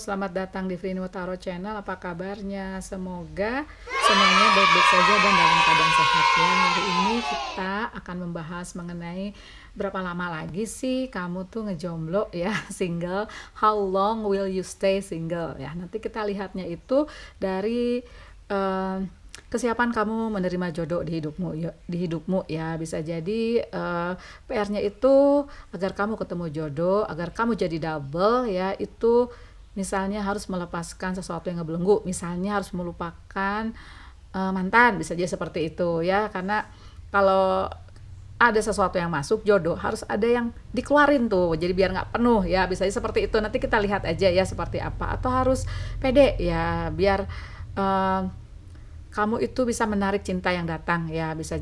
selamat datang di Frino Tarot Channel. Apa kabarnya? Semoga semuanya baik-baik saja dan dalam keadaan sehat ya. Hari ini kita akan membahas mengenai berapa lama lagi sih kamu tuh ngejomblo ya, single. How long will you stay single ya? Nanti kita lihatnya itu dari kesiapan kamu menerima jodoh di hidupmu ya. Bisa jadi PR-nya itu agar kamu ketemu jodoh, agar kamu jadi double ya, itu misalnya harus melepaskan sesuatu yang ngebelenggu, misalnya harus melupakan mantan, bisa jadi seperti itu ya. Karena kalau ada sesuatu yang masuk jodoh harus ada yang dikeluarin tuh, jadi biar nggak penuh ya, bisa jadi seperti itu. Nanti kita lihat aja ya seperti apa. Atau harus pede ya, biar kamu itu bisa menarik cinta yang datang ya. Bisa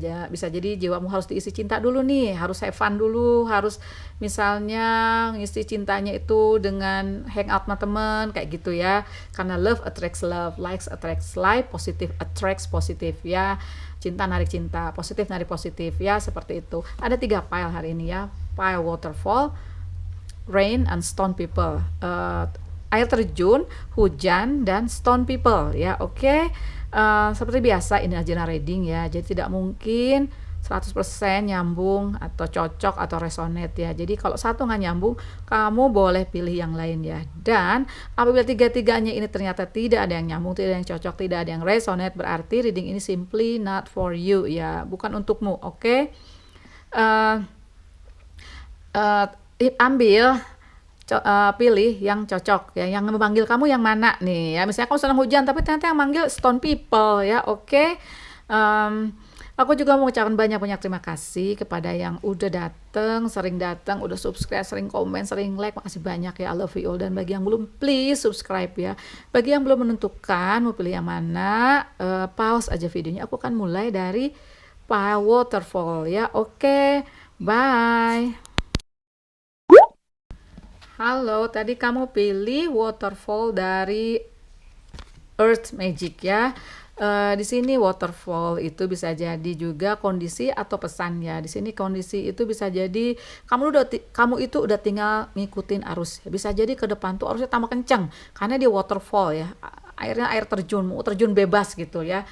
jadi jiwamu harus diisi cinta dulu nih, harus have fun dulu, harus misalnya ngisi cintanya itu dengan hangout sama temen kayak gitu ya. Karena love attracts love, likes attracts like, positive attracts positive ya. Cinta narik cinta, positif narik positif ya, seperti itu. Ada 3 pile hari ini ya, pile waterfall, rain, and stone people. Air terjun, hujan, dan stone people ya. Oke. Seperti biasa ini agenda reading ya, jadi tidak mungkin 100% nyambung atau cocok atau resonate ya. Jadi kalau satu nggak nyambung, kamu boleh pilih yang lain ya. Dan apabila tiga-tiganya ini ternyata tidak ada yang nyambung, tidak ada yang cocok, tidak ada yang resonate, berarti reading ini simply not for you ya, bukan untukmu. Oke. Ambil pilih yang cocok ya, yang memanggil kamu yang mana nih ya. Misalnya kamu senang hujan tapi ternyata yang manggil stone people ya. Oke. Aku juga mau ucapkan banyak-banyak terima kasih kepada yang udah sering datang, udah subscribe, sering komen, sering like. Makasih banyak ya, I love you all. Dan bagi yang belum, please subscribe ya. Bagi yang belum menentukan mau pilih yang mana, pause aja videonya. Aku akan mulai dari pile waterfall ya. Oke, bye. Halo, tadi kamu pilih waterfall dari Earth Magic ya. Di sini waterfall itu bisa jadi juga kondisi atau pesan ya. Di sini kondisi itu bisa jadi kamu itu udah tinggal ngikutin arus. Bisa jadi ke depan tuh arusnya tambah kencang karena dia waterfall ya. Airnya air terjun, mau terjun bebas gitu ya.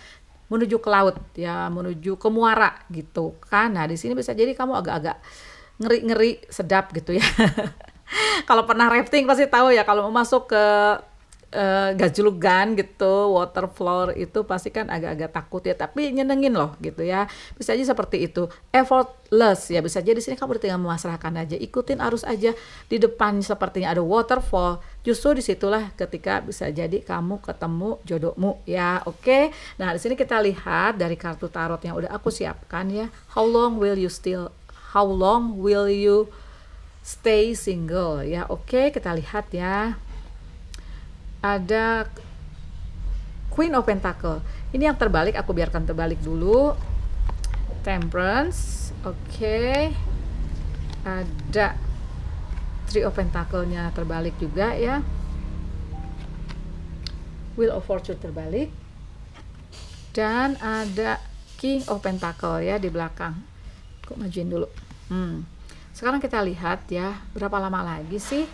Menuju ke laut ya, menuju ke muara gitu kan. Nah, di sini bisa jadi kamu agak-agak ngeri-ngeri sedap gitu ya. Kalau pernah rafting pasti tahu ya, kalau mau masuk ke gajulugan gitu, waterfall itu pasti kan agak-agak takut ya, tapi nyenengin loh gitu ya. Bisa aja seperti itu, effortless ya. Bisa jadi di sini kamu tinggal memasrahkan aja, ikutin arus aja. Di depan sepertinya ada waterfall, justru disitulah ketika bisa jadi kamu ketemu jodohmu ya. Oke. Nah, di sini kita lihat dari kartu tarot yang udah aku siapkan ya. How long will you stay single ya. Oke, kita lihat ya. Ada Queen of Pentacle. Ini yang terbalik, aku biarkan terbalik dulu. Temperance. Oke. Ada Three of Pentacle-nya terbalik juga ya. Wheel of Fortune terbalik. Dan ada King of Pentacle ya di belakang. Aku majuin dulu. Sekarang kita lihat ya, berapa lama lagi sih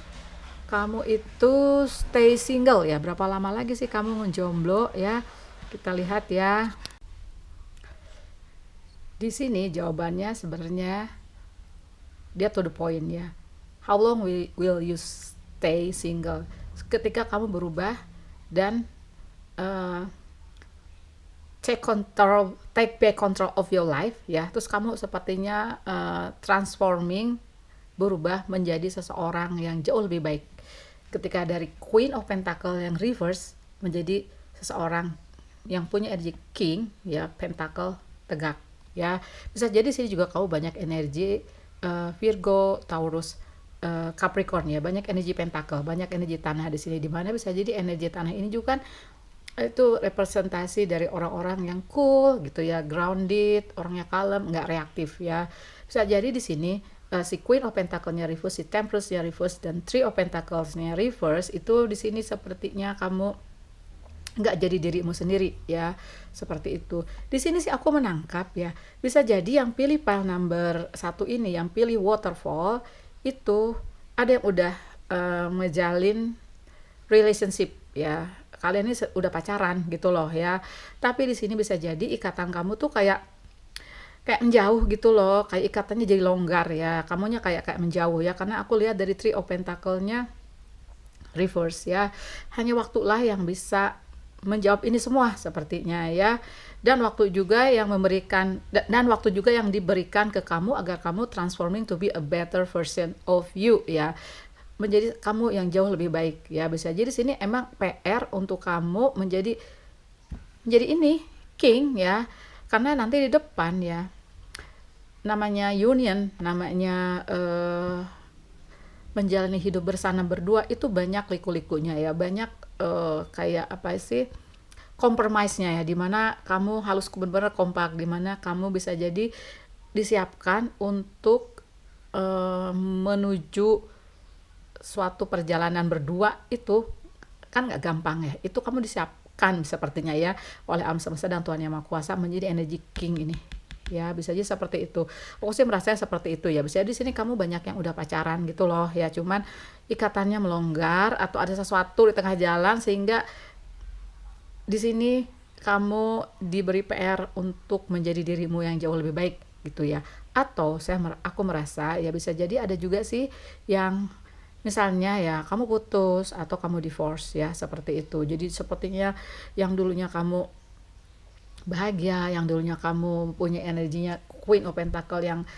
kamu itu stay single ya? Berapa lama lagi sih kamu menjomblo ya? Kita lihat ya. Di sini jawabannya sebenarnya dia to the point ya. How long will you stay single? Ketika kamu berubah dan take back control of your life ya. Terus kamu sepertinya transforming, berubah menjadi seseorang yang jauh lebih baik. Ketika dari Queen of Pentacle yang reverse menjadi seseorang yang punya energi King ya, Pentacle tegak ya. Bisa jadi sini juga kamu banyak energi Virgo, Taurus, Capricorn ya, banyak energi Pentacle, banyak energi tanah di sini, di mana bisa jadi energi tanah ini juga kan itu representasi dari orang-orang yang cool gitu ya, grounded, orangnya kalem, nggak reaktif ya. Bisa jadi di sini si Queen of Pentacle-nya reverse, si Temperance-nya reverse, dan Three of Pentacles-nya reverse, itu di sini sepertinya kamu nggak jadi dirimu sendiri ya, seperti itu. Di sini sih aku menangkap ya, bisa jadi yang pilih pile number 1 ini, yang pilih waterfall itu ada yang udah ngejalin relationship ya. Kalian ini udah pacaran gitu loh ya. Tapi di sini bisa jadi ikatan kamu tuh kayak menjauh gitu loh, kayak ikatannya jadi longgar ya. Kamunya kayak menjauh ya, karena aku lihat dari Three of Pentacle-nya reverse ya. Hanya waktulah yang bisa menjawab ini semua sepertinya ya. Dan waktu juga yang memberikan, dan waktu juga yang diberikan ke kamu agar kamu transforming to be a better version of you ya, menjadi kamu yang jauh lebih baik ya. Bisa jadi sini emang PR untuk kamu menjadi ini king ya, karena nanti di depan ya, namanya union, namanya menjalani hidup bersama berdua itu banyak liku-likunya ya, banyak kayak apa sih, compromise-nya ya, dimana kamu harus benar-benar kompak, dimana kamu bisa jadi disiapkan untuk menuju suatu perjalanan berdua. Itu kan nggak gampang ya, itu kamu disiapkan sepertinya ya oleh alam semesta dan Tuhan Yang Maha Kuasa menjadi energi king ini ya. Bisa jadi seperti itu, aku sih merasa seperti itu ya. Bisa di sini kamu banyak yang udah pacaran gitu loh ya, cuman ikatannya melonggar atau ada sesuatu di tengah jalan sehingga di sini kamu diberi PR untuk menjadi dirimu yang jauh lebih baik gitu ya. Atau aku merasa ya bisa jadi ada juga sih yang misalnya ya kamu putus atau kamu divorce ya, seperti itu. Jadi sepertinya yang dulunya kamu bahagia, yang dulunya kamu punya energinya Queen of Pentacle, yang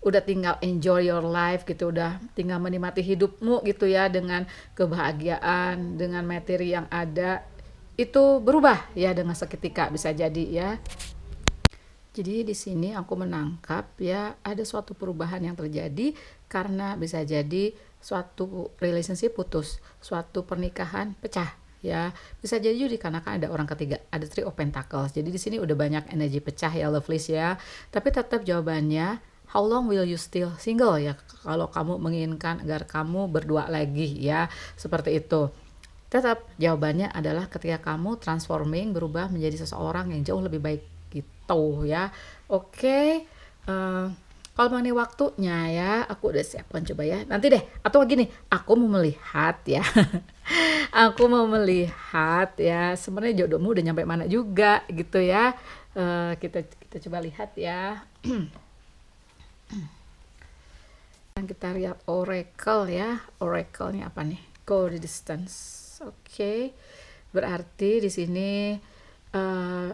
udah tinggal enjoy your life gitu, udah tinggal menikmati hidupmu gitu ya, dengan kebahagiaan, dengan materi yang ada, itu berubah ya dengan seketika, bisa jadi ya. Jadi di sini aku menangkap ya ada suatu perubahan yang terjadi karena bisa jadi suatu relationship putus, suatu pernikahan pecah ya. Bisa jadi juga dikarenakan ada orang ketiga, ada Three of Pentacles. Jadi di sini udah banyak energi pecah ya, lovelies ya. Tapi tetap jawabannya, how long will you still single ya, kalau kamu menginginkan agar kamu berdua lagi ya, seperti itu. Tetap jawabannya adalah ketika kamu transforming, berubah menjadi seseorang yang jauh lebih baik gitu ya. Oke, kalau mengenai waktunya ya, aku udah siapkan, coba ya nanti deh, atau gini, aku mau melihat ya aku mau melihat ya sebenarnya jodohmu udah nyampe mana juga gitu ya. Kita coba lihat ya. Kita lihat oracle ya, oracle-nya apa nih, go the distance. Oke, berarti di sini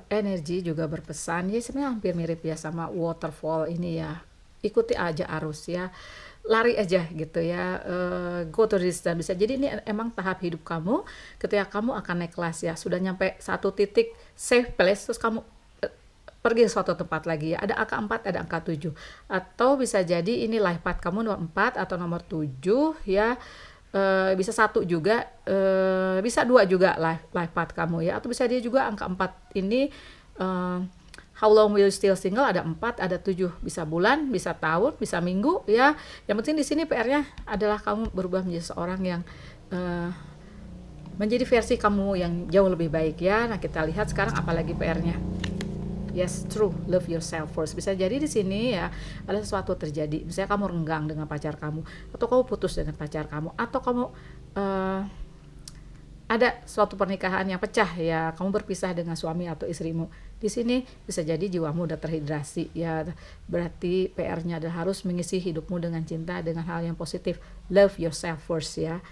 energi juga berpesan ya, sebenarnya hampir mirip ya sama waterfall ini ya. Ikuti aja arus ya, lari aja gitu ya. Go to the distance. Bisa jadi ini emang tahap hidup kamu ketika kamu akan naik kelas ya, sudah nyampe satu titik safe place, terus kamu pergi ke suatu tempat lagi ya. Ada angka 4, ada angka 7, atau bisa jadi ini life path kamu nomor 4 atau nomor 7 ya. Bisa 1 juga, bisa 2 juga life path kamu ya, atau bisa dia juga angka 4 ini. How long will you still single, ada 4, ada 7, bisa bulan, bisa tahun, bisa minggu ya. Yang penting di sini PR-nya adalah kamu berubah menjadi seorang yang menjadi versi kamu yang jauh lebih baik ya. Nah, kita lihat sekarang apalagi PR-nya. Yes, true, love yourself first. Bisa jadi di sini ya ada sesuatu terjadi. Misalnya kamu renggang dengan pacar kamu, atau kamu putus dengan pacar kamu, atau kamu ada suatu pernikahan yang pecah ya, kamu berpisah dengan suami atau istrimu. Di sini bisa jadi jiwamu udah terhidrasi ya. Berarti PR-nya adalah harus mengisi hidupmu dengan cinta, dengan hal yang positif. Love yourself first ya.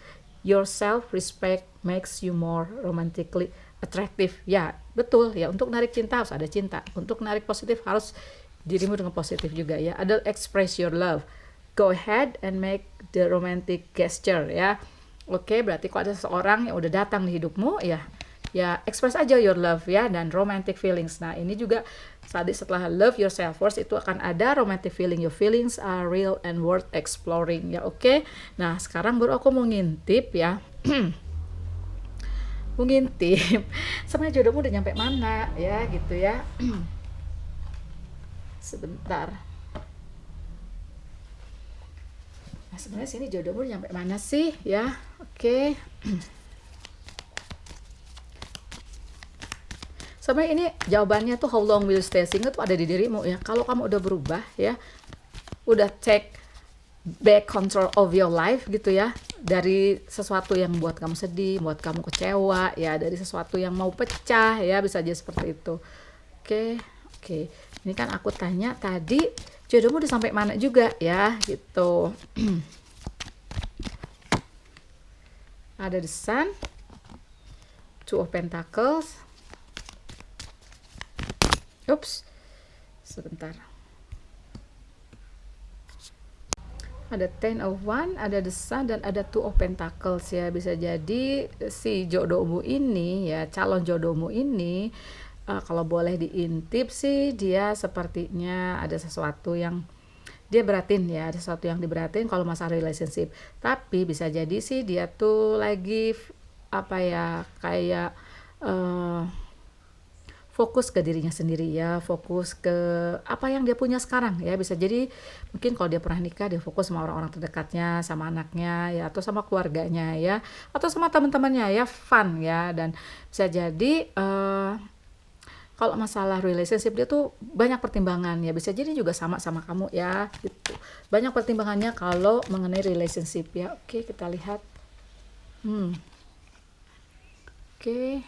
Your self respect makes you more romantically attractive ya, betul ya. Untuk narik cinta harus ada cinta, untuk narik positif harus dirimu dengan positif juga ya. Ada express your love, go ahead and make the romantic gesture ya. Oke, berarti kalau ada seseorang yang udah datang di hidupmu ya express aja your love ya, dan romantic feelings. Nah, ini juga setelah love yourself first itu akan ada romantic feeling. Your feelings are real and worth exploring ya. Oke, nah sekarang baru aku mau ngintip ya. Mengintip sebenarnya jodohmu udah nyampe mana ya gitu ya. Sebentar, nah sebenarnya sini jodohmu udah nyampe mana sih ya. Oke. Sebenarnya ini jawabannya tuh how long will you stay single tuh ada di dirimu ya. Kalau kamu udah berubah ya, udah take back control of your life gitu ya, dari sesuatu yang buat kamu sedih, buat kamu kecewa ya, dari sesuatu yang mau pecah ya, bisa aja seperti itu. Oke, oke. Ini kan aku tanya tadi jodohmu udah sampai mana juga ya, gitu. Ada the Sun, Two of Pentacles. Ups, sebentar. Ada Ten of Wands, ada the Sun, dan ada Two of Pentacles ya. Bisa jadi si jodohmu ini ya, calon jodohmu ini, kalau boleh diintip sih, dia sepertinya ada sesuatu yang dia beratin ya, ada sesuatu yang diberatin kalau masalah relationship. Tapi bisa jadi sih dia tuh lagi apa ya, kayak fokus ke dirinya sendiri ya, fokus ke apa yang dia punya sekarang ya. Bisa jadi mungkin kalau dia pernah nikah, dia fokus sama orang-orang terdekatnya, sama anaknya ya, atau sama keluarganya ya, atau sama teman-temannya ya, fun ya. Dan bisa jadi kalau masalah relationship dia tuh banyak pertimbangan ya, bisa jadi juga sama kamu ya gitu. Banyak pertimbangannya kalau mengenai relationship ya. Oke, kita lihat. Oke.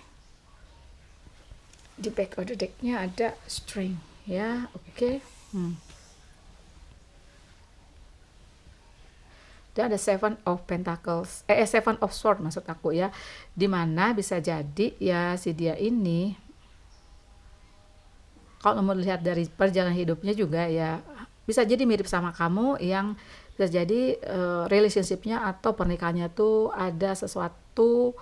Di back of the deck-nya ada Strength ya. Oke. Dan ada Seven of Pentacles, Seven of Swords maksud aku ya, dimana bisa jadi ya si dia ini, kalau melihat dari perjalanan hidupnya juga ya, bisa jadi mirip sama kamu, yang bisa jadi relationship-nya atau pernikahannya tuh ada sesuatu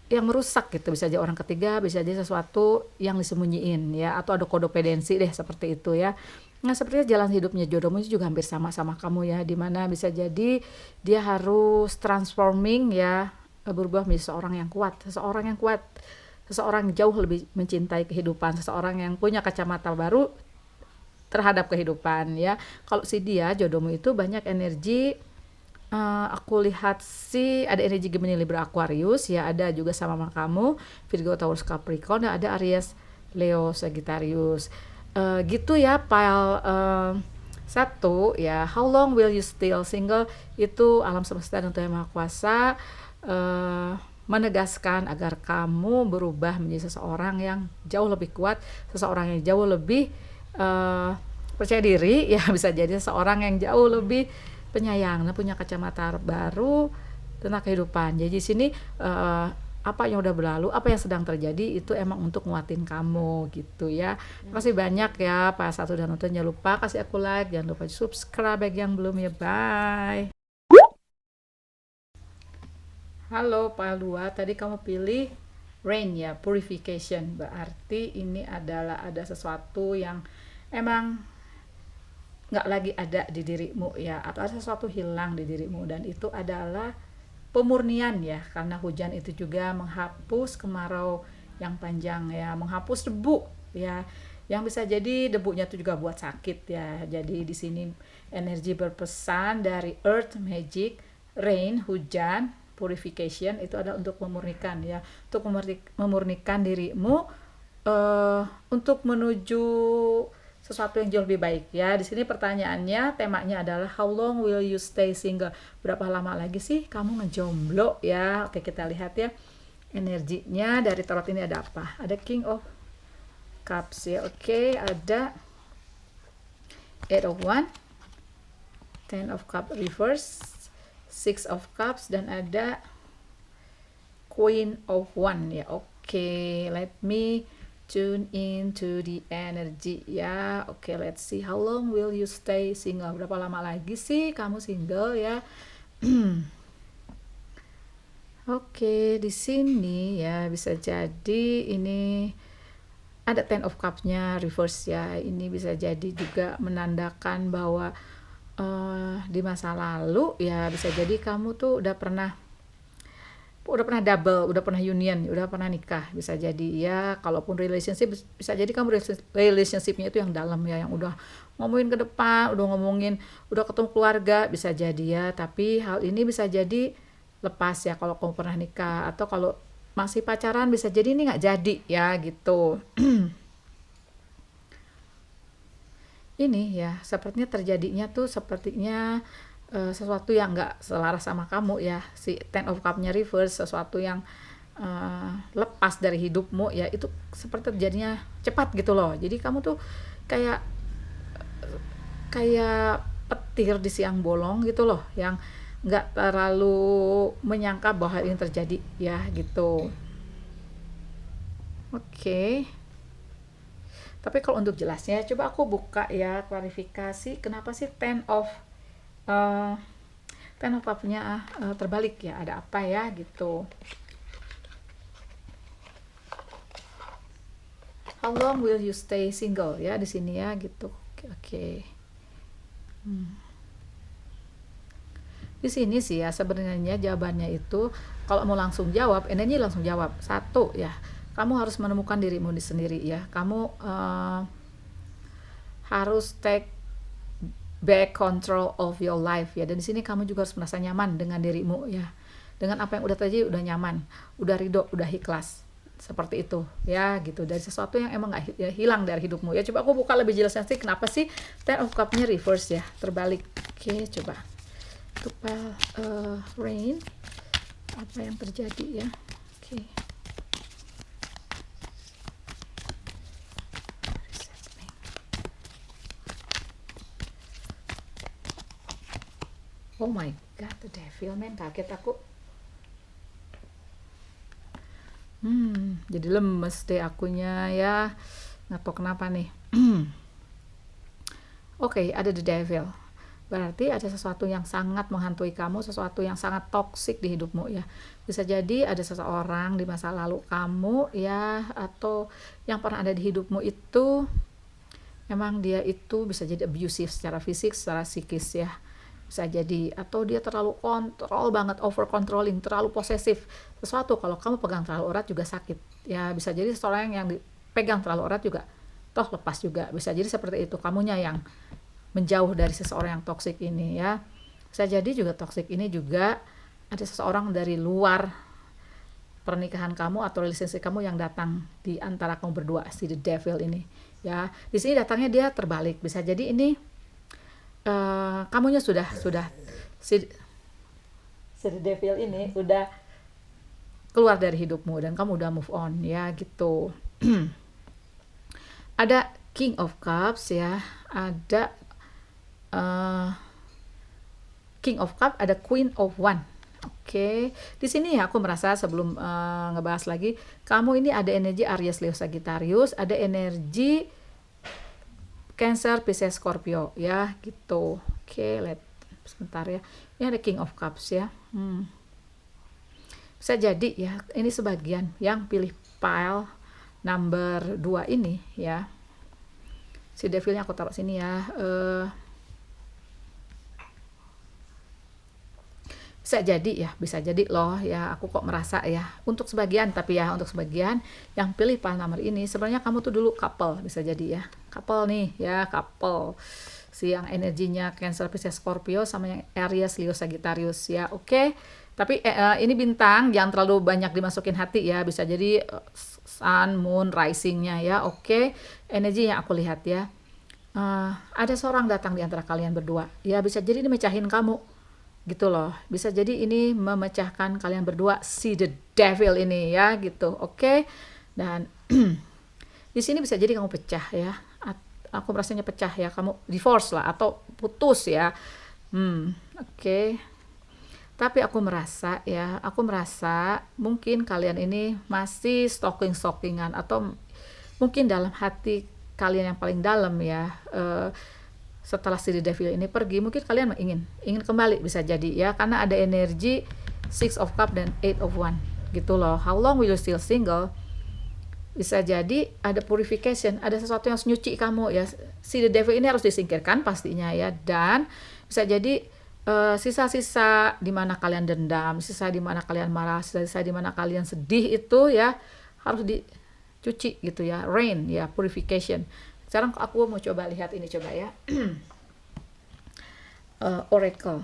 yang merusak gitu. Bisa jadi orang ketiga, bisa jadi sesuatu yang disembunyiin ya, atau ada kodependensi deh seperti itu ya. Nah, sepertinya jalan hidupnya jodohmu juga hampir sama kamu ya, dimana bisa jadi dia harus transforming ya, berubah menjadi seseorang yang kuat, seseorang yang jauh lebih mencintai kehidupan, seseorang yang punya kacamata baru terhadap kehidupan ya. Kalau si dia jodohmu itu banyak energi, aku lihat sih ada energi Gemini, Libra, Aquarius ya, ada juga sama kamu Virgo, Taurus, Capricorn, dan ada Aries, Leo, Sagittarius gitu ya. Pile satu ya, how long will you still single, itu alam semesta dan Tuhan Maha Kuasa menegaskan agar kamu berubah menjadi seseorang yang jauh lebih kuat, seseorang yang jauh lebih percaya diri ya, bisa jadi seseorang yang jauh lebih penyayang, punya kacamata baru tentang kehidupan. Jadi di sini apa yang udah berlalu, apa yang sedang terjadi itu emang untuk nguatin kamu gitu ya. Terima kasih banyak ya Pak Satu dan nonton, jangan lupa kasih aku like, jangan lupa subscribe bagi yang belum ya. Bye. Halo Pak 2, tadi kamu pilih rain ya, purification. Berarti ini adalah ada sesuatu yang emang nggak lagi ada di dirimu ya, atau ada sesuatu hilang di dirimu, dan itu adalah pemurnian ya, karena hujan itu juga menghapus kemarau yang panjang ya, menghapus debu ya, yang bisa jadi debunya itu juga buat sakit ya. Jadi di sini energi berpesan dari Earth Magic, rain, hujan, purification itu adalah untuk memurnikan ya, untuk memurnikan dirimu untuk menuju sesuatu yang jauh lebih baik ya. Di sini pertanyaannya, temanya adalah how long will you stay single? Berapa lama lagi sih kamu ngejomblo ya? Oke, kita lihat ya. Energinya dari tarot ini ada apa? Ada King of Cups ya. Oke, ada Eight of Wands, Ten of Cups reverse, Six of Cups, dan ada Queen of Wands ya. Oke, let me tune into the energy ya. Oke, let's see how long will you stay single. Berapa lama lagi sih kamu single ya? Oke, di sini ya bisa jadi ini ada Ten of Cups-nya reverse ya. Ini bisa jadi juga menandakan bahwa di masa lalu ya, bisa jadi kamu tuh udah pernah double, udah pernah union, udah pernah nikah, bisa jadi ya. Kalaupun relationship, bisa jadi kamu relationshipnya itu yang dalam ya, yang udah ngomongin ke depan, udah ketemu keluarga, bisa jadi ya. Tapi hal ini bisa jadi lepas ya kalau kamu pernah nikah, atau kalau masih pacaran bisa jadi ini nggak jadi ya gitu. Ini ya sepertinya terjadinya tuh sepertinya sesuatu yang nggak selaras sama kamu ya, si Ten of Cup-nya reverse, sesuatu yang lepas dari hidupmu ya, itu seperti terjadinya cepat gitu loh. Jadi kamu tuh kayak kayak petir di siang bolong gitu loh, yang nggak terlalu menyangka bahwa hal ini terjadi ya gitu. Oke. Tapi kalau untuk jelasnya, coba aku buka ya klarifikasi kenapa sih uh, ten of cup-nya terbalik ya, ada apa ya gitu. How long will you stay single ya di sini ya gitu. Oke. Di sini sih ya sebenarnya jawabannya itu, kalau mau langsung jawab, energi langsung jawab. Satu ya, kamu harus menemukan dirimu sendiri ya. Kamu harus take back control of your life ya. Dan di sini kamu juga harus merasa nyaman dengan dirimu ya. Dengan apa yang udah terjadi, udah nyaman, udah ridho, udah ikhlas. Seperti itu ya gitu, dari sesuatu yang emang gak hilang dari hidupmu ya. Coba aku buka lebih jelasnya sih kenapa sih Ten of Cup-nya reverse ya, terbalik. Oke, coba untuk rain, apa yang terjadi ya. Oke. Oh my god, the devil, man, kaget aku. Jadi lemes deh akunya ya, nggak tahu kenapa nih. Oke, ada the devil. Berarti ada sesuatu yang sangat menghantui kamu, sesuatu yang sangat toksik di hidupmu ya. Bisa jadi ada seseorang di masa lalu kamu ya, atau yang pernah ada di hidupmu itu, memang dia itu bisa jadi abusive secara fisik, secara psikis ya. Bisa jadi, atau dia terlalu kontrol banget, over controlling, terlalu posesif. Sesuatu kalau kamu pegang terlalu erat juga sakit ya. Bisa jadi seseorang yang dipegang terlalu erat juga toh lepas juga, bisa jadi seperti itu. Kamunya yang menjauh dari seseorang yang toksik ini ya. Bisa jadi juga toksik ini juga ada seseorang dari luar pernikahan kamu atau relationship kamu yang datang di antara kamu berdua, si the devil ini ya. Di sini datangnya dia terbalik. Bisa jadi ini kamunya sudah si the devil ini udah keluar dari hidupmu dan kamu udah move on ya gitu. Ada King of Cups ya, ada King of Cup, ada Queen of One. Oke, di sini ya aku merasa sebelum ngebahas lagi, kamu ini ada energi Aries, Leo, Sagittarius, ada energi Cancer, Pisces, Scorpio ya gitu. Oke, sebentar ya. Ini ada King of Cups ya. Bisa jadi ya, ini sebagian yang pilih pile number 2 ini ya. Si devilnya aku taruh sini ya. Bisa jadi ya, bisa jadi loh ya, aku kok merasa ya, untuk sebagian, tapi ya untuk sebagian yang pilih pile nomor ini sebenarnya kamu tuh dulu couple, bisa jadi ya, couple nih ya, couple si yang energinya Cancer, Pisces, Scorpio sama yang Aries, Leo, Sagittarius ya. Oke. Tapi ini bintang jangan terlalu banyak dimasukin hati ya, bisa jadi sun, moon, risingnya ya. Oke. Energi yang aku lihat ya, ada seorang datang di antara kalian berdua ya, bisa jadi ini mecahin kamu gitu loh. Bisa jadi ini memecahkan kalian berdua, si the devil ini ya gitu. Oke. Dan di sini bisa jadi kamu pecah ya. Aku merasanya pecah ya, kamu divorce lah atau putus ya. Oke. Tapi aku merasa mungkin kalian ini masih stalking-stalkingan, atau mungkin dalam hati kalian yang paling dalam ya, setelah si devil ini pergi, mungkin kalian ingin kembali, bisa jadi ya, karena ada energi Six of Cup dan Eight of One gitu loh. How long will you still single? Bisa jadi ada purification, ada sesuatu yang harus nyuci kamu ya. Si the devil ini harus disingkirkan pastinya ya. Dan bisa jadi sisa-sisa di mana kalian dendam, sisa di mana kalian marah, sisa di mana kalian sedih itu ya harus dicuci gitu ya. Rain ya, purification. Sekarang aku mau coba lihat ini, coba ya. Oracle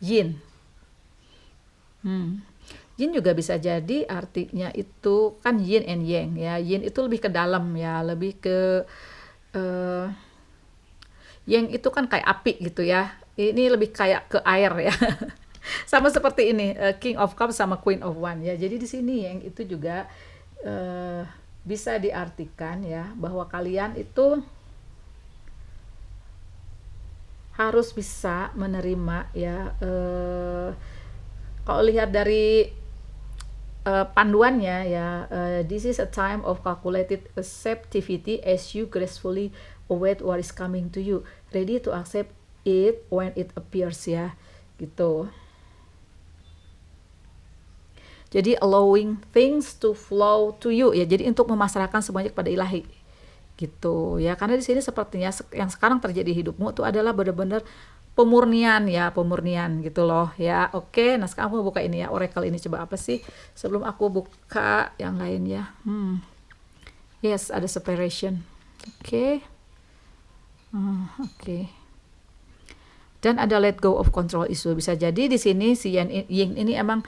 Yin. Yin juga bisa jadi artinya itu kan yin and yang ya. Yin itu lebih ke dalam ya, lebih ke yang itu kan kayak api gitu ya. ini lebih kayak ke air ya. Sama seperti ini, King of Cups sama Queen of One ya. Jadi di sini yang itu juga bisa diartikan ya bahwa kalian itu harus bisa menerima ya. Kalau lihat dari panduannya ya, this is a time of calculated receptivity as you gracefully await what is coming to you, ready to accept it when it appears ya, gitu. Jadi allowing things to flow to you ya. Jadi untuk memasrahkan semuanya kepada ilahi gitu ya. Karena di sini sepertinya yang sekarang terjadi di hidupmu itu adalah benar-benar pemurnian ya, pemurnian gitu loh ya. Oke, nah sekarang aku buka ini ya, oracle ini coba apa sih? Sebelum aku buka yang lain ya. Yes, ada separation. Oke. Oke. Dan ada let go of control issue. Bisa jadi di sini si Yin ini emang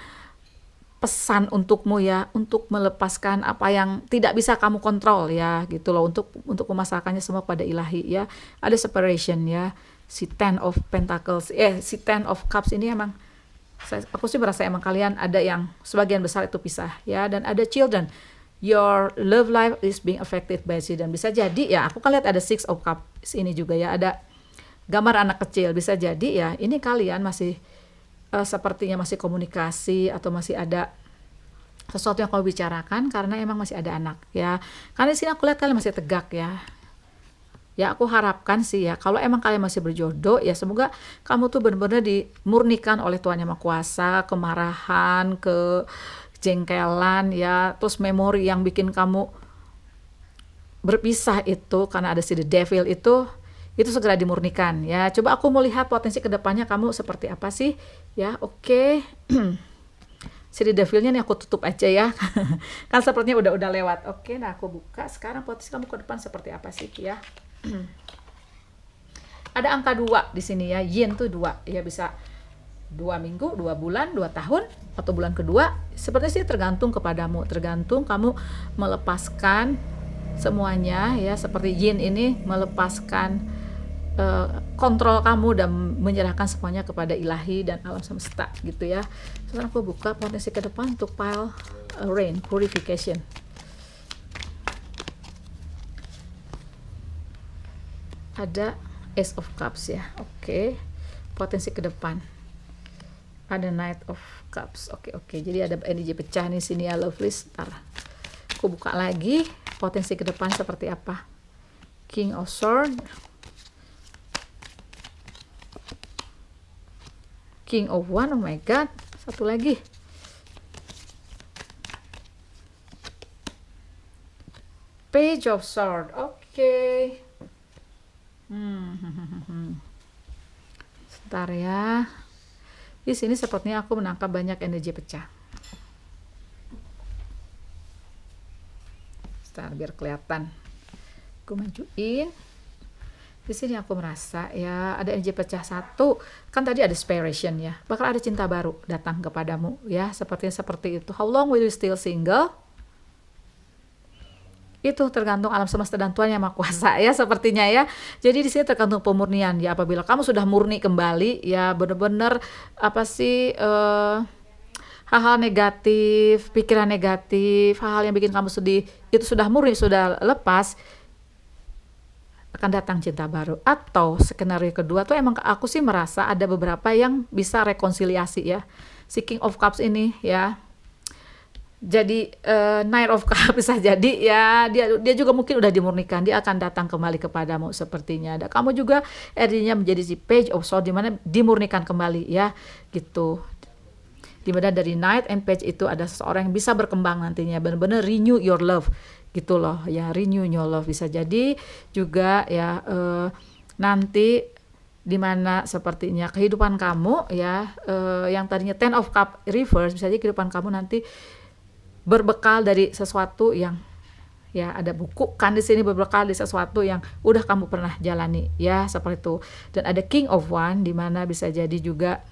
pesan untukmu ya, untuk melepaskan apa yang tidak bisa kamu kontrol ya, gitu loh, untuk memasrahkannya semua pada ilahi ya. Ada separation ya, si Ten of Pentacles, si Ten of Cups ini emang, aku sih merasa emang kalian ada yang sebagian besar itu pisah ya. Dan ada children, your love life is being affected by children. Bisa jadi ya, aku kan lihat ada Six of Cups ini juga ya, ada gambar anak kecil. Bisa jadi ya, ini kalian masih sepertinya masih komunikasi atau masih ada sesuatu yang kau bicarakan karena emang masih ada anak ya. Karena di sini aku lihat kalian masih tegak ya. Ya aku harapkan sih ya, kalau emang kalian masih berjodoh ya, semoga kamu tuh benar-benar dimurnikan oleh Tuhan Yang Maha Kuasa, kemarahan, kejengkelan ya, terus memori yang bikin kamu berpisah itu karena ada si the devil itu segera dimurnikan ya. Coba aku mau lihat potensi kedepannya kamu seperti apa sih ya. Oke. Si devilnya nih aku tutup aja ya. Kan sepertinya udah lewat. Oke, nah aku buka sekarang potensi kamu ke depan seperti apa sih ya. Ada angka 2 di sini ya. Yin tuh 2 ya, bisa 2 minggu, 2 bulan, 2 tahun, atau bulan kedua. Sepertinya sih tergantung kepadamu, tergantung kamu melepaskan semuanya ya. Seperti Yin ini melepaskan kontrol kamu dan menyerahkan semuanya kepada ilahi dan alam semesta gitu ya. Sekarang aku buka potensi ke depan untuk pile rain purification. Ada Ace of Cups ya. Oke. Potensi ke depan. Ada Knight of Cups. Oke. Jadi ada energi pecah nih sini ya, lovely star. Aku buka lagi potensi ke depan seperti apa. King of Swords. King of One, oh my god, satu lagi. Page of Sword, oke. Sebentar ya. Di sini sepertinya aku menangkap banyak energi pecah. Sebentar biar kelihatan. Aku majuin. Di sini aku merasa ya ada energi pecah satu. Kan tadi ada separation ya. Bakal ada cinta baru datang kepadamu ya. Seperti itu. How long will you still single? Itu tergantung alam semesta dan Tuhan Yang Maha Kuasa ya, sepertinya ya. Jadi di sini tergantung pemurnian ya. Apabila kamu sudah murni kembali ya, benar-benar apa sih hal-hal negatif, pikiran negatif, hal-hal yang bikin kamu sedih itu sudah murni, sudah lepas, akan datang cinta baru. Atau skenario kedua tuh emang aku sih merasa ada beberapa yang bisa rekonsiliasi ya. Si King of Cups ini ya. Jadi Knight of Cups bisa jadi ya, dia juga mungkin udah dimurnikan, dia akan datang kembali kepadamu sepertinya. Dan kamu juga energinya menjadi si Page of Swords, di mana dimurnikan kembali ya gitu. Dimana dari Knight and Page itu ada seseorang yang bisa berkembang nantinya, benar-benar renew your love gitu loh ya, renew your love. Bisa jadi juga ya nanti dimana sepertinya kehidupan kamu ya yang tadinya Ten of Cups reverse, bisa jadi kehidupan kamu nanti berbekal dari sesuatu yang ya, ada buku kan di sini, berbekal di sesuatu yang udah kamu pernah jalani ya, seperti itu. Dan ada King of One, di mana bisa jadi juga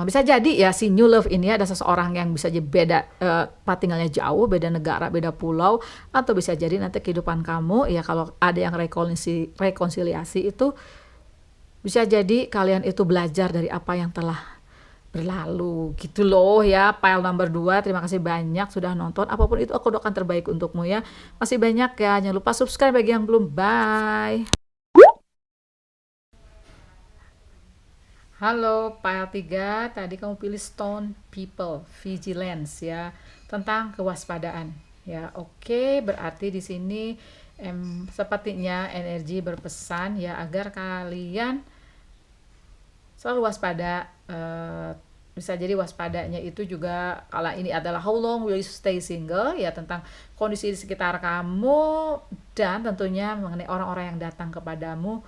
bisa jadi ya si new love ini ada seseorang yang bisa jadi beda tempat tinggalnya jauh, beda negara, beda pulau, atau bisa jadi nanti kehidupan kamu ya, kalau ada yang rekonsiliasi itu Bisa jadi kalian itu belajar dari apa yang telah berlalu gitu loh ya. Pile number 2, terima kasih banyak sudah nonton. Apapun itu aku doakan terbaik untukmu ya. Masih banyak ya, jangan lupa subscribe bagi yang belum. Bye. Halo, pile 3, tadi kamu pilih Stone People, Vigilance ya, tentang kewaspadaan. Ya, oke, berarti di sini sepertinya energi berpesan ya agar kalian selalu waspada. Bisa jadi waspadanya itu juga kalau ini adalah how long will you stay single ya, tentang kondisi di sekitar kamu dan tentunya mengenai orang-orang yang datang kepadamu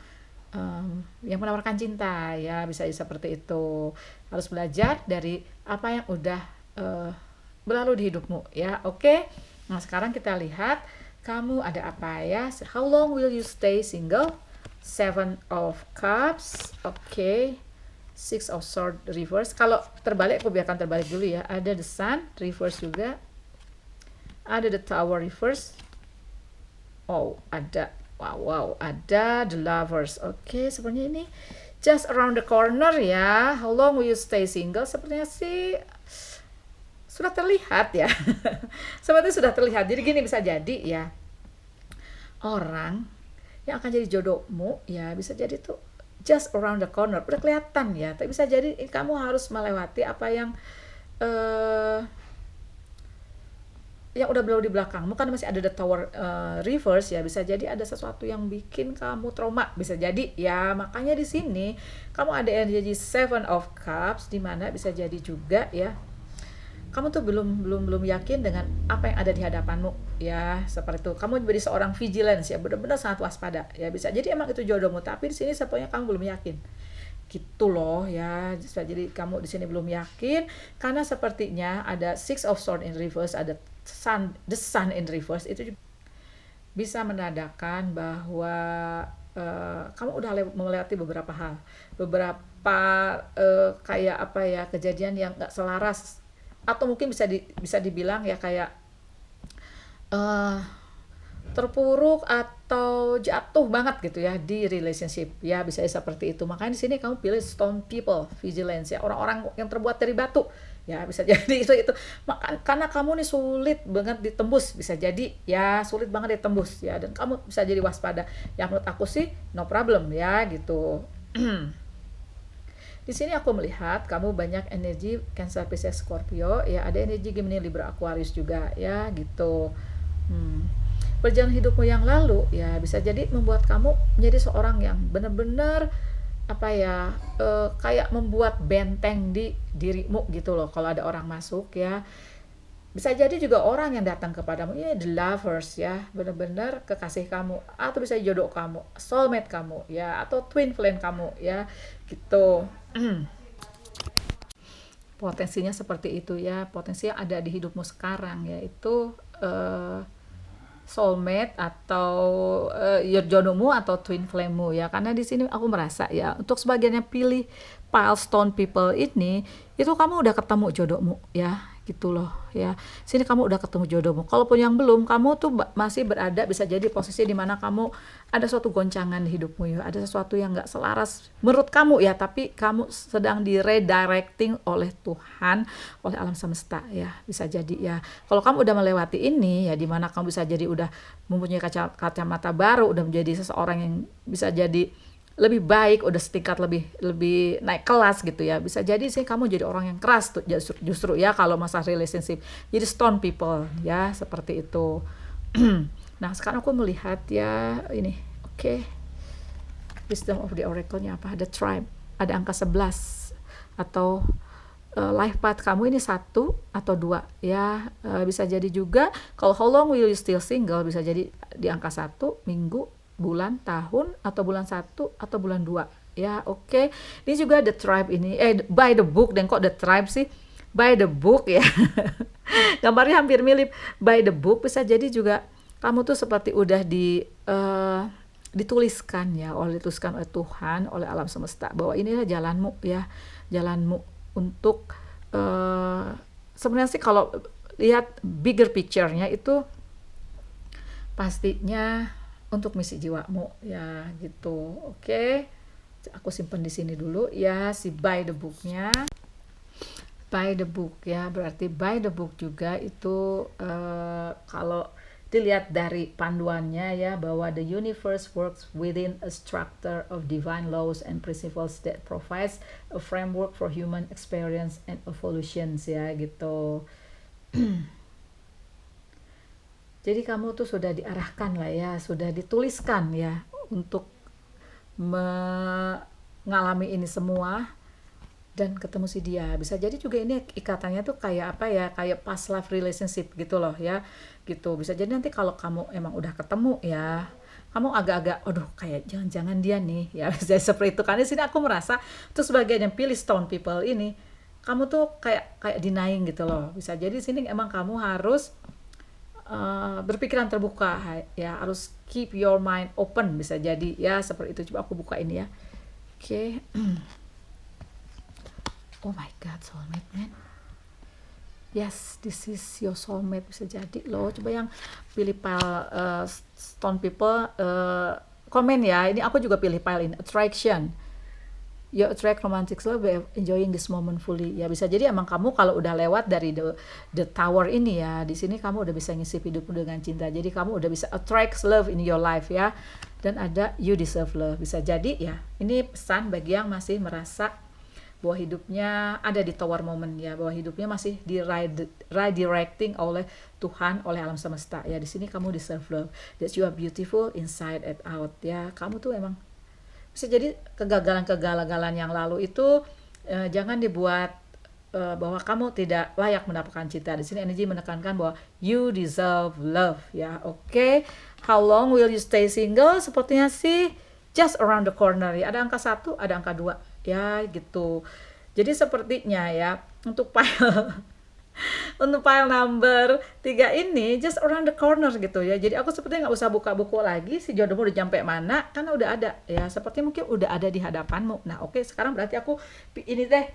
yang menawarkan cinta ya, bisa seperti itu. Harus belajar dari apa yang udah berlalu di hidupmu ya. Oke, nah sekarang kita lihat kamu ada apa ya. How long will you stay single? Seven of Cups, oke. Six of Swords reverse. Kalau terbalik aku biarkan terbalik dulu ya. Ada the Sun reverse juga. Ada the Tower reverse. Oh, ada wow, ada the Lovers. Oke, sebenarnya ini just around the corner ya. How long will you stay single? Sepertinya sih sudah terlihat ya. Sepertinya sudah terlihat. Jadi gini, bisa jadi ya, orang yang akan jadi jodohmu ya bisa jadi tuh just around the corner, udah kelihatan ya. Tapi bisa jadi kamu harus melewati apa yang udah berlalu di belakangmu, kan masih ada the Tower reverse ya. Bisa jadi ada sesuatu yang bikin kamu trauma, bisa jadi ya. Makanya di sini kamu ada energi Seven of Cups, di mana bisa jadi juga ya kamu tuh belum yakin dengan apa yang ada di hadapanmu ya, seperti itu. Kamu menjadi seorang vigilance ya, benar-benar sangat waspada ya. Bisa jadi emang itu jodohmu, tapi di sini sepertinya kamu belum yakin gitu loh ya. Bisa jadi kamu di sini belum yakin karena sepertinya ada Six of Swords in reverse, ada the Sun in reverse. Itu juga bisa menandakan bahwa kamu udah melewati beberapa hal, beberapa kayak apa ya, kejadian yang nggak selaras, atau mungkin bisa dibilang ya kayak terpuruk atau jatuh banget gitu ya di relationship ya, bisa seperti itu. Makanya di sini kamu pilih Stone People, Vigilance ya, orang-orang yang terbuat dari batu ya, bisa jadi itu karena kamu nih sulit banget ditembus, bisa jadi ya sulit banget ditembus ya, dan kamu bisa jadi waspada ya. Menurut aku sih no problem ya gitu. Di sini aku melihat kamu banyak energi Cancer, Pisces, Scorpio ya, ada energi Gemini, Libra, Aquarius juga ya gitu. Perjalanan hidupmu yang lalu ya bisa jadi membuat kamu menjadi seorang yang benar-benar apa ya, kayak membuat benteng di dirimu gitu loh. Kalau ada orang masuk ya, bisa jadi juga orang yang datang kepadamu ya, the Lovers ya, benar-benar kekasih kamu, atau bisa jodoh kamu, soulmate kamu ya, atau twin flame kamu ya gitu. Potensinya seperti itu ya, potensi yang ada di hidupmu sekarang yaitu soulmate atau jodohmu atau twin flame-mu ya. Karena di sini aku merasa ya, untuk sebagian yang pilih pile Stone People ini, itu kamu udah ketemu jodohmu ya, gitu loh ya. Sini kamu udah ketemu jodohmu. Kalaupun yang belum, kamu tuh masih berada, bisa jadi posisi di mana kamu ada suatu goncangan di hidupmu ya, ada sesuatu yang nggak selaras menurut kamu ya, tapi kamu sedang di redirecting oleh Tuhan, oleh alam semesta ya, bisa jadi ya. Kalau kamu udah melewati ini ya, di mana kamu bisa jadi udah mempunyai kacamata baru, udah menjadi seseorang yang bisa jadi lebih baik, udah setingkat lebih naik kelas gitu ya. Bisa jadi sih kamu jadi orang yang keras tuh justru ya kalau masalah relationship. Jadi Stone People ya, seperti itu. Nah, sekarang aku melihat ya ini. Oke. Wisdom of the Oracle-nya apa? The Tribe. Ada angka 11 atau life path kamu ini 1 atau 2 ya. Bisa jadi juga kalau how long will you still single, bisa jadi di angka 1, minggu, bulan, tahun, atau bulan 1 atau bulan 2 ya. Oke. Ini juga the tribe ini by the book, dan kok the tribe sih, by the book ya. Gambarnya hampir mirip. By the book bisa jadi juga kamu tuh seperti udah dituliskan oleh Tuhan, oleh alam semesta, bahwa inilah jalanmu ya, jalanmu untuk sebenarnya sih kalau lihat bigger picture-nya itu pastinya untuk misi jiwamu ya gitu. Oke. Aku simpan di sini dulu ya, si buy the book-nya. Buy the book ya, berarti buy the book juga itu kalau dilihat dari panduannya ya, bahwa the universe works within a structure of divine laws and principles that provides a framework for human experience and evolutions ya gitu. Jadi kamu tuh sudah diarahkan lah ya, sudah dituliskan ya untuk mengalami ini semua dan ketemu si dia. Bisa jadi juga ini ikatannya tuh kayak apa ya, kayak past life relationship gitu loh ya, gitu. Bisa jadi nanti kalau kamu emang udah ketemu ya, kamu agak-agak, aduh kayak jangan-jangan dia nih ya, bisa seperti itu. Karena di sini aku merasa tuh sebagian yang pilih stone people ini, kamu tuh kayak denying gitu loh. Bisa jadi di sini emang kamu harus berpikiran terbuka ya, harus keep your mind open, bisa jadi ya seperti itu. Coba aku buka ini ya. Oke. Oh my god, soulmate man. Yes, this is your soulmate, bisa jadi loh. Coba yang pilih pile stone people komen ya. Ini aku juga pilih pile in attraction. You attract romantic love by enjoying this moment fully. Ya bisa jadi emang kamu kalau udah lewat dari the tower ini ya, di sini kamu udah bisa ngisi hidupmu dengan cinta. Jadi kamu udah bisa attract love in your life ya. Dan ada you deserve love. Bisa jadi ya. Ini pesan bagi yang masih merasa bahwa hidupnya ada di tower moment ya, bahwa hidupnya masih di redirecting oleh Tuhan, oleh alam semesta ya. Di sini kamu deserve love, that you are beautiful inside and out ya. Kamu tuh emang bisa jadi kegagalan yang lalu itu jangan dibuat bahwa kamu tidak layak mendapatkan cinta. Di sini energi menekankan bahwa you deserve love ya. Oke. How long will you stay single? Sepertinya sih just around the corner ya. Ada angka 1, ada angka 2 ya gitu. Jadi sepertinya ya untuk file untuk file number 3 ini just around the corner gitu ya. Jadi aku sepertinya nggak usah buka buku lagi, si jodohmu udah nyampe mana karena udah ada ya, seperti mungkin udah ada di hadapanmu. Nah oke, sekarang berarti aku ini deh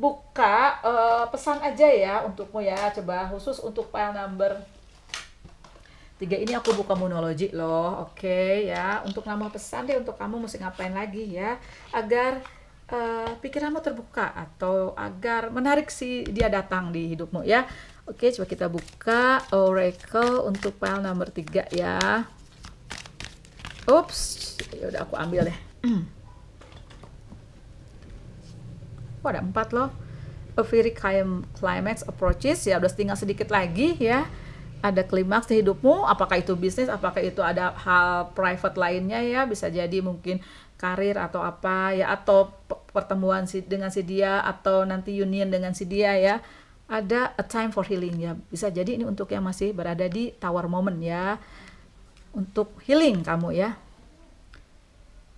buka pesan aja ya untukmu ya. Coba khusus untuk file number 3 ini aku buka monologi loh. Oke ya, untuk nama pesan deh untuk kamu mesti ngapain lagi ya agar pikiranmu terbuka atau agar menarik si dia datang di hidupmu ya. Oke, coba kita buka oracle untuk file number 3 ya. Ups, ya udah aku ambil deh. Oh, ada 4 loh. A very climax approaches ya, udah tinggal sedikit lagi ya. Ada klimaks di hidupmu, apakah itu bisnis, apakah itu ada hal private lainnya ya, bisa jadi mungkin karir atau apa ya, atau pertemuan dengan si dia, atau nanti union dengan si dia ya. Ada a time for healing ya, bisa jadi ini untuk yang masih berada di tower moment ya, untuk healing kamu ya.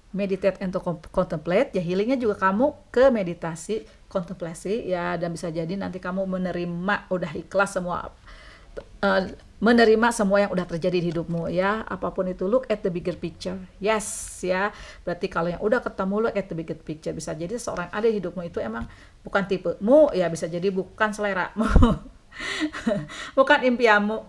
Meditate and to contemplate ya, healingnya juga kamu ke meditasi, kontemplasi ya, dan bisa jadi nanti kamu menerima, udah ikhlas semua, menerima semua yang udah terjadi di hidupmu ya, apapun itu. Look at the bigger picture. Yes ya, berarti kalau yang udah ketemu look at the bigger picture, bisa jadi seorang ada di hidupmu itu emang bukan tipemu ya, bisa jadi bukan seleramu bukan impianmu,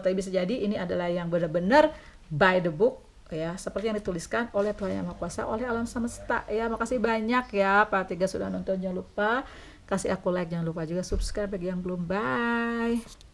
tapi bisa jadi ini adalah yang benar-benar by the book ya, seperti yang dituliskan oleh Tuhan Yang Maha Kuasa, oleh alam semesta ya. Makasih banyak ya Pak Tiga sudah nonton, jangan lupa kasih aku like, jangan lupa juga subscribe bagi yang belum. Bye.